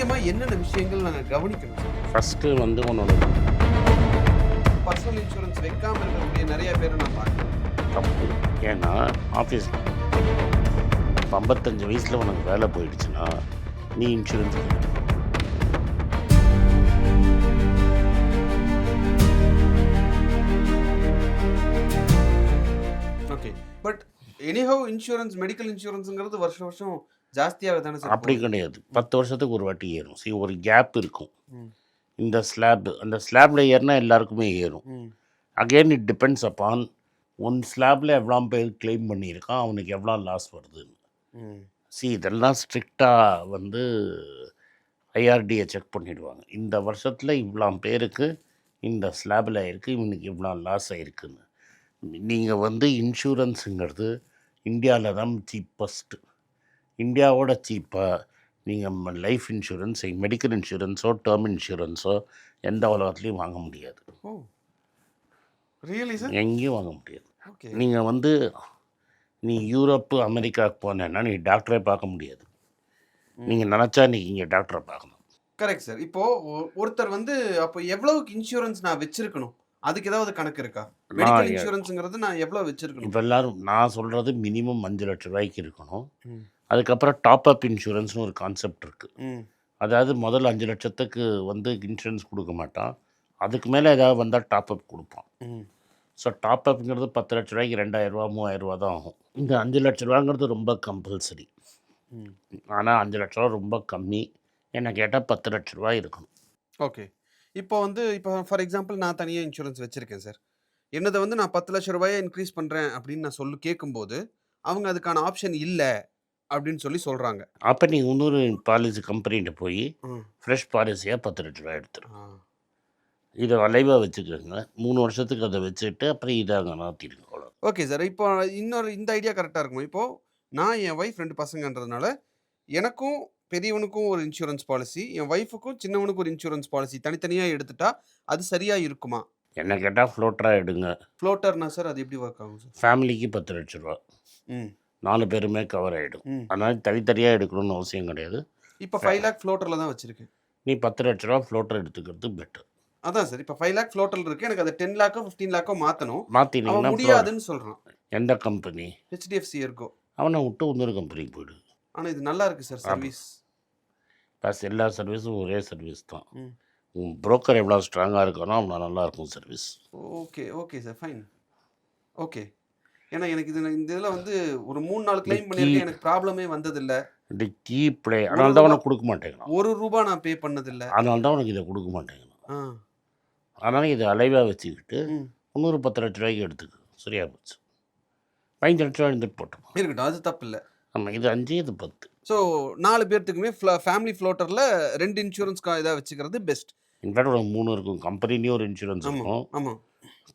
முக்கியமாக என்னென்ன விஷயங்கள் நாங்கள் கவனிக்கணும் சார்? ஃபஸ்ட்டு வந்து உன்னோட பர்சனல் இன்சூரன்ஸ் வைக்காமல் இருக்கக்கூடிய நிறைய பேரை நான் பார்க்குறேன். தப்பு. ஏன்னா ஆஃபீஸ் 55 வயசில் உனக்கு வேலை போயிடுச்சுன்னா நீ insurance okay, but anyhow insurance, medical இன்சூரன்ஸுங்கிறது வருஷம் வருஷம் ஜாஸ்தியாக தானே சார்? அப்படி கிடையாது. 10 வருஷத்துக்கு ஒரு வாட்டி ஏறும். சரி, ஒரு கேப் இருக்கும். ம். இந்த ஸ்லாப், அந்த ஸ்லாபில் ஏறினா எல்லாருக்குமே ஏறும். ம். Again it depends upon one ஸ்லாபில் எவ்வளோ பேர் கிளைம் பண்ணியிருக்கான், அவனுக்கு எவ்வளோ லாஸ் வருதுன்னு. ம். இதெல்லாம் ஸ்ட்ரிக்டாக வந்து ஐஆர்டியை செக் பண்ணிவிடுவாங்க. இந்த வருஷத்தில் இவ்வளோ பேருக்கு இந்த ஸ்லாபில் இருக்குது, இவனுக்கு இவ்வளோ லாஸ் ஆகிருக்குன்னு. நீங்கள் வந்து இன்சூரன்ஸுங்கிறது இந்தியாவில் தான் சீப்பஸ்ட்டு. இந்தியாவோட சீப்பாக நீங்கள் லைஃப் இன்சூரன்ஸ், மெடிக்கல் இன்சூரன்ஸோ டேர்ம் இன்சூரன்ஸோ எந்த உலகத்துலேயும் வாங்க முடியாது. ஓ, ரியலி சார்? எங்கேயும் வாங்க முடியாது. ஓகே. நீங்கள் வந்து நீ யூரோப்பு, அமெரிக்காவுக்கு போனேன்னா நீ டாக்டரே பார்க்க முடியாது. நீங்கள் நினச்சா நீங்கள் இங்கே டாக்டரை பார்க்கணும். Correct sir. இப்போது ஒருத்தர் வந்து அப்போ எவ்வளவுக்கு இன்சூரன்ஸ் நான் வச்சுருக்கணும், அதுக்கு ஏதாவது கணக்கு இருக்கா? மெடிக்கல் இன்சூரன்ஸுங்கிறது நான் எவ்வளோ வச்சுருக்கணும்? இப்போ எல்லோரும் நான் சொல்கிறது மினிமம் 5 லட்ச ரூபாய்க்கு இருக்கணும். ம். அதுக்கப்புறம் டாப் அப் இன்சூரன்ஸ்னு ஒரு கான்செப்ட் இருக்குது. ம். அதாவது முதல்ல 5 லட்சத்துக்கு வந்து இன்சூரன்ஸ் கொடுக்க மாட்டான், அதுக்கு மேலே ஏதாவது வந்தால் டாப் அப் கொடுப்பான். ம். ஸோ டாப் அப்புங்கிறது 10 லட்ச ரூபாய்க்கு 2000 ரூபா 3000 ரூபா தான் ஆகும். இந்த 5 லட்ச ரூபாங்கிறது ரொம்ப கம்பல்சரி. ஆனால் 5 லட்ச ரூபா ரொம்ப கம்மி. என்ன கேட்டால் 10 லட்ச ரூபா இருக்கணும். ஓகே. இப்போ ஃபார் எக்ஸாம்பிள் நான் தனியாக இன்சூரன்ஸ் வச்சுருக்கேன் சார். என்னதை வந்து நான் 10 லட்ச ரூபாயை இன்க்ரீஸ் பண்ணுறேன் அப்படின்னு நான் கேட்கும்போது அவங்க அதுக்கான ஆப்ஷன் இல்லை அப்படின்னு சொல்கிறாங்க. அப்போ நீங்கள் இன்னொரு பாலிசி கம்பெனிகிட்ட போய் ஃப்ரெஷ் பாலிசியாக 10 லட்ச ரூபா எடுத்துரும். இதை அலைவாக வச்சுக்கோங்க. 3 வருஷத்துக்கு அதை வச்சுட்டு அப்புறம் இதை அங்கே மாற்றிடுங்க. அவ்வளோ. Okay sir. இப்போ இந்த ஐடியா கரெக்டாக இருக்குமா? இப்போது நான் என் ஒய்ஃப் 2 பசங்கன்றதுனால எனக்கும் பெரியவனுக்கும் ஒரு இன்சூரன்ஸ் பாலிசி, என் ஒய்ஃபுக்கும் சின்னவனுக்கும் ஒரு இன்சூரன்ஸ் பாலிசி தனித்தனியாக எடுத்துட்டா அது சரியாக இருக்குமா? என்ன கேட்டால் ஃப்ளோட்டராக எடுங்க. ஃப்ளோட்டர்னா சார் அது எப்படி ஒர்க் ஆகும் சார்? ஃபேமிலிக்கு 10 லட்ச ரூபா, 4 பேருமே கவர் ஆகிடும். அதனால் தனித்தனியாக எடுக்கணும்னு அவசியம் கிடையாது. இப்போ 5 லேக் ஃப்ளோட்டரில் தான் வச்சுருக்கேன். நீ 10 லட்ச ரூபா ஃப்ளோட்டர் எடுத்துக்கிறது பெட்டர். அதான் சார். இப்போ 5 லேக் ஃப்ளோட்டர் இருக்குது, எனக்கு அதை 10 லேக்கோ 15 லேக்கோ மாற்றணும். மாற்றினீங்கன்னா முடியாதுன்னு சொல்கிறான். எந்த கம்பெனி? HDFC Ergo. அவனை விட்டு இன்னொரு கம்பெனிக்கு போய்டு. ஆனால் இது நல்லா இருக்குது சார் சர்வீஸ். ப்ளஸ் எல்லா சர்வீஸும் ஒரே சர்வீஸ் தான். உன் புரோக்கர் எவ்வளோ ஸ்ட்ராங்காக இருக்கானோ அவ்வளோ நல்லாயிருக்கும் service. Okay okay sir, fine. Okay. ஏன்னா எனக்கு இந்த இதில் வந்து ஒரு 3-4 கிளைம் பண்ணியிருக்கேன், எனக்கு ப்ராப்ளமே வந்ததில்லை. இது கீ பிளே. அதனால தான் உனக்கு கொடுக்க மாட்டேங்கிறான். ₹1 நான் பே பண்ணதில்லை. அதனால தான் உனக்கு இதை கொடுக்க மாட்டேங்கிறான். அதனால் இதை அலைவாக வச்சுக்கிட்டு இன்னொரு 10 லட்ச ரூபாய்க்கு எடுத்துக்கு. சரியாக போச்சு. 15 லட்ச ரூபா எடுத்துகிட்டு போட்டோம். இருக்கட்டும், அது தப்பு இல்லை. ஆமாம், இது 5 இது 10. ஸோ 4 பேர்த்துக்குமே ஃபேமிலி ஃப்ளோட்டரில் 2 இன்சூரன்ஸ்க்காக இதாக வச்சுக்கிறது பெஸ்ட். இன்ஃபேக்ட் ஒரு 3 இருக்கும். கம்பெனிலேயும் ஒரு இன்சூரன்ஸ் இருக்கும். ஆமாம்,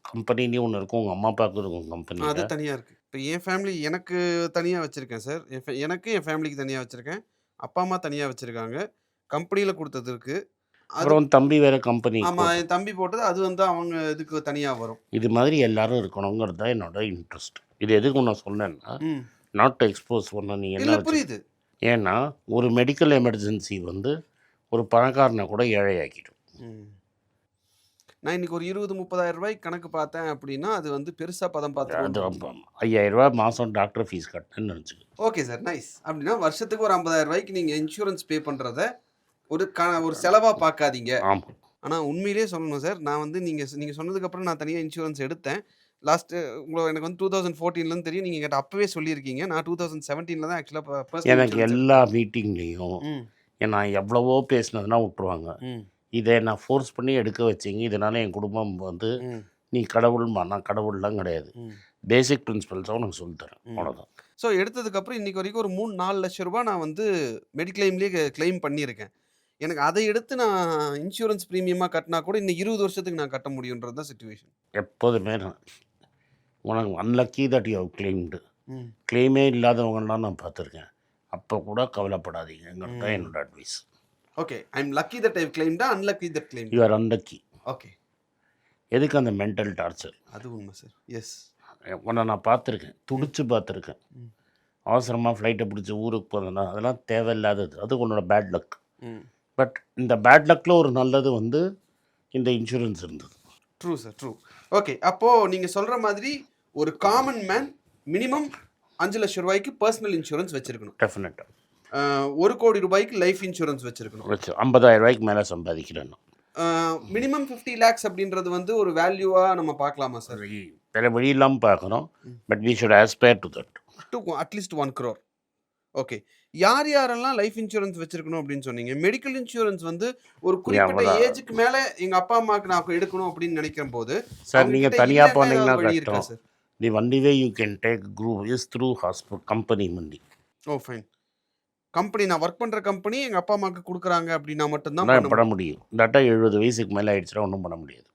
கம்பெனிலேயும் ஒன்று இருக்கும், உங்கள் அம்மா அப்பாவுக்கு இருக்கும் கம்பெனி. அது தனியாக இருக்குது. இப்போ என் ஃபேமிலி எனக்கு தனியாக வச்சுருக்கேன் சார். எனக்கு என் ஃபேமிலிக்கு தனியாக வச்சுருக்கேன். அப்பா அம்மா தனியாக வச்சுருக்காங்க. கம்பெனியில் கொடுத்தது இருக்குது. அப்புறம் தம்பி வேறு கம்பெனி. ஆமாம், என் தம்பி போட்டது அது வந்து அவங்க இதுக்கு தனியாக வரும். இது மாதிரி எல்லாரும் இருக்கணுங்கிறது தான் என்னோட இன்ட்ரெஸ்ட். இது எதுக்கு நான் சொன்னேன்னா, நாட் டு எக்ஸ்போஸ் பண்ண. நீ என்ன புரியுது? ஏன்னா ஒரு மெடிக்கல் எமர்ஜென்சி வந்து ஒரு பணக்காரனை கூட ஏழையாக்கிடும். நான் இன்றைக்கி ஒரு 20-30,000 ரூபாய்க்கு கணக்கு பார்த்தேன் அப்படின்னா அது வந்து பெருசாக பதம் பார்த்து அது 5,000 ரூபா மாதம் டாக்டர் ஃபீஸ் கட்டணும்னு நினச்சிக்க. Okay sir, nice. அப்படின்னா வருஷத்துக்கு ஒரு 50,000 ரூபாய்க்கு நீங்கள் இன்சூரன்ஸ் பே பண்ணுறத ஒரு செலவாக பார்க்காதீங்க. ஆமாம். ஆனால் உண்மையிலே சொல்லணும் சார், நான் வந்து நீங்கள் சொன்னதுக்கப்புறம் நான் தனியாக இன்சூரன்ஸ் எடுத்தேன். எனக்கு வந்து 2014 தெரியும். நீங்கள் என்கிட்ட அப்போவே சொல்லியிருக்கீங்க. நான் 2017 தான் ஆக்சுவலாக எனக்கு எல்லா மீட்டிங்லேயும் நான் எவ்வளவோ பேசினதுனா விட்டுருவாங்க. இதை நான் ஃபோர்ஸ் பண்ணி எடுக்க வச்சிங்க, இதனால் என் குடும்பம் வந்து நீ கடவுள்மா. நான் கடவுள்லாம் கிடையாது. பேசிக் பிரின்சிபல்ஸாக உனக்கு சொல்லித்தரேன், அவ்வளோதான். ஸோ எடுத்ததுக்கப்புறம் இன்றைக்கி வரைக்கும் ஒரு 3-4 லட்ச ரூபா நான் வந்து மெடிக்ளைம்லேயே கிளைம் பண்ணியிருக்கேன். எனக்கு அதை எடுத்து நான் இன்சூரன்ஸ் ப்ரீமியமாக கட்டினா கூட இன்னும் 20 வருஷத்துக்கு நான் கட்ட முடியுன்றது தான் சிச்சுவேஷன். எப்போதுமே உனக்கு unlucky that you have claimed. கிளைமே இல்லாதவங்கலாம் நான் பார்த்துருக்கேன். அப்போ கூட கவலைப்படாதீங்கிறது தான் என்னோட advice. Okay, I am lucky that I have கிளைம்டா unlucky that claim? You are unlucky. Okay. எதுக்கு அந்த மென்டல் டார்ச்சர்? அது உண்மை சார். எஸ், உன்னை நான் பார்த்துருக்கேன், துடிச்சு பார்த்துருக்கேன். அவசரமாக ஃப்ளைட்டை பிடிச்சி ஊருக்கு போனேன்னா அதெல்லாம் தேவையில்லாதது. அது உன்னோட பேட் லக். பட் இந்த பேட் லக்கில் ஒரு நல்லது வந்து இந்த இன்சூரன்ஸ் இருந்தது. True sir, true. ஓகே. அப்போது நீங்கள் சொல்கிற மாதிரி ஒரு காமன் மேன் மினிமம் 5 லட்சம் ரூபாய்க்கு பர்சனல் இன்சூரன்ஸ் வச்சுருக்கணும். டெஃபினட்டாக 1 கோடி ரூபாய்க்கு லைஃப் இன்சூரன்ஸ் வச்சுருக்கணும். 50,000 ரூபாய்க்கு மேலே சம்பாதிக்கிறேன். மினிமம் 50 லேக்ஸ் அப்படின்றது வந்து ஒரு வேல்யூவாக நம்ம பார்க்கலாமா சார்? வேறு வழி இல்லாமல் பார்க்குறோம். But we should aspire to that. To அட்லீஸ்ட் 1 crore. ஓகே. யாரெல்லாம் லைஃப் இன்சூரன்ஸ் வச்சிருக்கணும் அப்படின்னு சொன்னீங்க? மெடிக்கல் இன்சூரன்ஸ் வந்து ஒரு குறிப்பிட்ட ஏஜுக்கு மேலே எங்கள் அப்பா அம்மாவுக்கு நான் எடுக்கணும் அப்படின்னு நினைக்கிற போது சார், நீங்கள் தனியாக போனீங்கன்னா வழி இருக்கா சார்? The only way you can take group is through hospital company மண்டி. Oh fine. கம்பெனி நான் ஒர்க் பண்ணுற கம்பெனி எங்கள் அப்பா அம்மாவுக்கு கொடுக்குறாங்க அப்படின்னா மட்டும்தான் பண்ண முடியும். டேட்டா 70 வயசுக்கு மேலே ஆயிடுச்சுன்னா ஒன்றும் பண்ண முடியாது.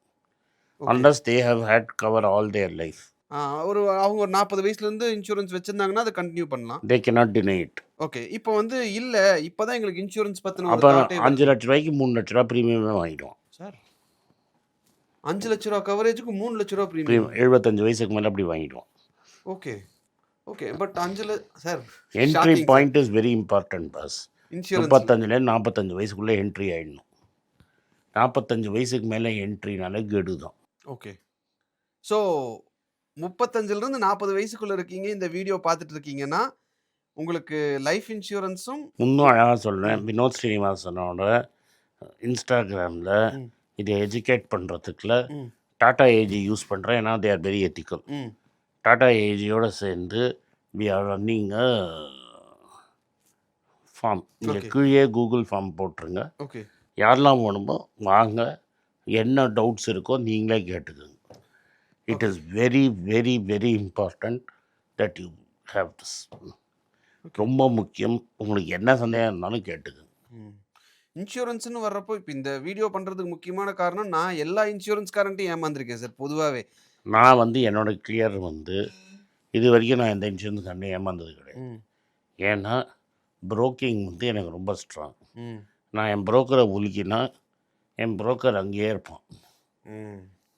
Unless they have had cover all their life. அவங்க ஒரு 40 வயசுலேருந்து இன்சூரன்ஸ் வச்சுருந்தாங்கன்னா அதை கண்டினியூ பண்ணலாம். They cannot deny it. Okay. இப்போ வந்து இல்லை, இப்போ தான் எங்களுக்கு இன்சூரன்ஸ் பற்றின அப்போ 5 லட்ச ரூபாய்க்கு 3 லட்ச ரூபா ப்ரீமியமே வாங்கிடுவோம் சார். 5 லட்ச ரூபா கவரேஜுக்கு 3 லட்ச ரூபா ப்ரீமியம். 75 வயசுக்கு மேலே அப்படி வாங்கிடுவோம். Okay. Okay. But 5 sir, entry point is very important boss. Insurance 35லேருந்து 45 வயசுக்குள்ளே என்ட்ரி ஆகிடணும். 45 வயசுக்கு மேலே என்ட்ரினாலே கெடு தான். ஓகே. ஸோ 35லேருந்து 40 வயசுக்குள்ளே இருக்கீங்க, இந்த வீடியோ பார்த்துட்டு இருக்கீங்கன்னா உங்களுக்கு லைஃப் இன்சூரன்ஸும் இன்னும் அழகாக சொல்கிறேன். வினோத் ஸ்ரீனிவாசனோட இன்ஸ்டாகிராமில் இதை எஜுகேட் பண்ணுறதுக்குள்ள டாடா ஏஜி யூஸ் பண்ணுறேன். ஏன்னா they are very ethical. Tata ஏஜியோடு சேர்ந்து we are running a form. இங்கே கீழே கூகுள் ஃபார்ம் போட்டுருங்க. ஓகே. யாரெல்லாம் வேணுமோ வாங்க, என்ன டவுட்ஸ் இருக்கோ நீங்களே கேட்டுக்கோங்க. It is very very very important that you have this. ரொம்ப முக்கியம். உங்களுக்கு என்ன சந்தேகம் இருந்தாலும் கேட்டுக்கோங்க. இன்சூரன்ஸ்னு வர்றப்போ இப்போ இந்த வீடியோ பண்ணுறதுக்கு முக்கியமான காரணம் நான் எல்லா இன்சூரன்ஸ்காரன்ட்டையும் ஏமாந்துருக்கேன் சார். பொதுவாகவே நான் வந்து என்னோடய கிளியர் வந்து இது வரைக்கும் நான் எந்த இன்சூரன்ஸ்காரனே ஏமாந்தது கிடையாது. ஏன்னா புரோக்கிங் வந்து எனக்கு ரொம்ப ஸ்ட்ராங். நான் என் புரோக்கரை உலுக்கினா என் புரோக்கர் அங்கேயே இருப்பான்.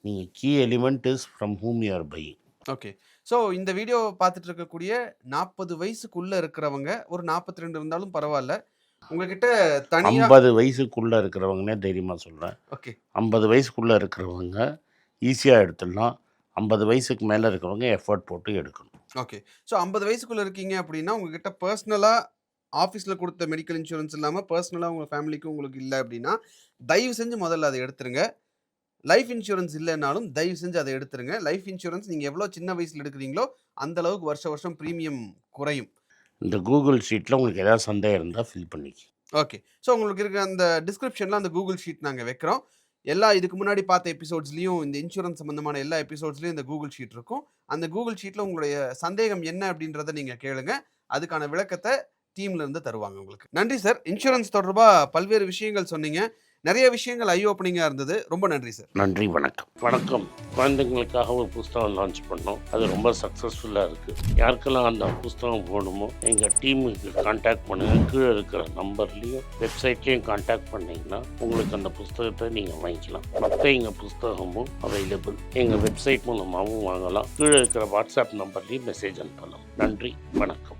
நீங்கள் key element is from whom you are buying. Okay. So இந்த வீடியோ பார்த்துட்டு இருக்கக்கூடிய 40 வயசுக்குள்ளே இருக்கிறவங்க, ஒரு 42 இருந்தாலும் பரவாயில்ல, உங்ககிட்ட தனியாக 50 வயசுக்குள்ளே இருக்கிறவங்கன்னே தைரியமாக சொல்கிறேன். ஓகே. 50 வயசுக்குள்ளே இருக்கிறவங்க ஈஸியாக எடுத்துடலாம். 50 வயசுக்கு மேலே இருக்கிறவங்க எஃபர்ட் போட்டு எடுக்கணும். ஓகே. ஸோ 50 வயசுக்குள்ளே இருக்கீங்க அப்படின்னா உங்ககிட்ட பர்சனலாக ஆஃபீஸில் கொடுத்த மெடிக்கல் இன்சூரன்ஸ் இல்லாமல் பர்சனலாக உங்கள் ஃபேமிலிக்கும் உங்களுக்கு இல்லை அப்படின்னா தயவு செஞ்சு முதல்ல அதை எடுத்துருங்க. லைஃப் இன்சூரன்ஸ் இல்லைனாலும் தயவு செஞ்சு அதை எடுத்துருங்க. லைஃப் இன்சூரன்ஸ் நீங்கள் எவ்வளோ சின்ன வயசில் எடுக்கிறீங்களோ அந்த அளவுக்கு வருஷம் ப்ரீமியம் குறையும். இந்த கூகுள் ஷீட்டில் உங்களுக்கு ஏதாவது சந்தேகம் இருந்தால் ஃபில் பண்ணிக்க. ஓகே. ஸோ உங்களுக்கு இருக்க அந்த டிஸ்கிரிப்ஷனில் அந்த கூகுள் ஷீட் நாங்கள் வைக்கிறோம். எல்லா இதுக்கு முன்னாடி பார்த்த எபிசோட்ஸ்லையும் இந்த இன்சூரன்ஸ் சம்மந்தமான எல்லா எபிசோட்ஸ்லையும் இந்த கூகுள் ஷீட் இருக்கும். அந்த கூகுள் ஷீட்டில் உங்களுடைய சந்தேகம் என்ன அப்படின்றத நீங்கள் கேளுங்க. அதுக்கான விளக்கத்தை டீம்லேருந்து தருவாங்க உங்களுக்கு. நன்றி சார். இன்சூரன்ஸ் தொடர்பாக பல்வேறு விஷயங்கள் சொன்னீங்க. நிறைய விஷயங்கள் ஐ ஓப்பனிங்காக இருந்தது. ரொம்ப நன்றி சார். நன்றி. வணக்கம். குழந்தைங்களுக்காக ஒரு புஸ்தகம் லான்ச் பண்ணோம். அது ரொம்ப சக்ஸஸ்ஃபுல்லாக இருக்குது. யாருக்கெல்லாம் அந்த புஸ்தகம் போகணுமோ எங்கள் டீமுக்கு கான்டாக்ட் பண்ணுங்கள். கீழே இருக்கிற நம்பர்லேயும் வெப்சைட்லேயும் கான்டாக்ட் பண்ணிங்கன்னா உங்களுக்கு அந்த புஸ்தகத்தை நீங்கள் வாங்கிக்கலாம். மற்ற எங்கள் புஸ்தகமும் அவைலபிள். எங்கள் வெப்சைட் மூலமாகவும் வாங்கலாம். கீழே இருக்கிற வாட்ஸ்அப் நம்பர்லேயும் மெசேஜ் அனுப்பலாம். நன்றி. வணக்கம்.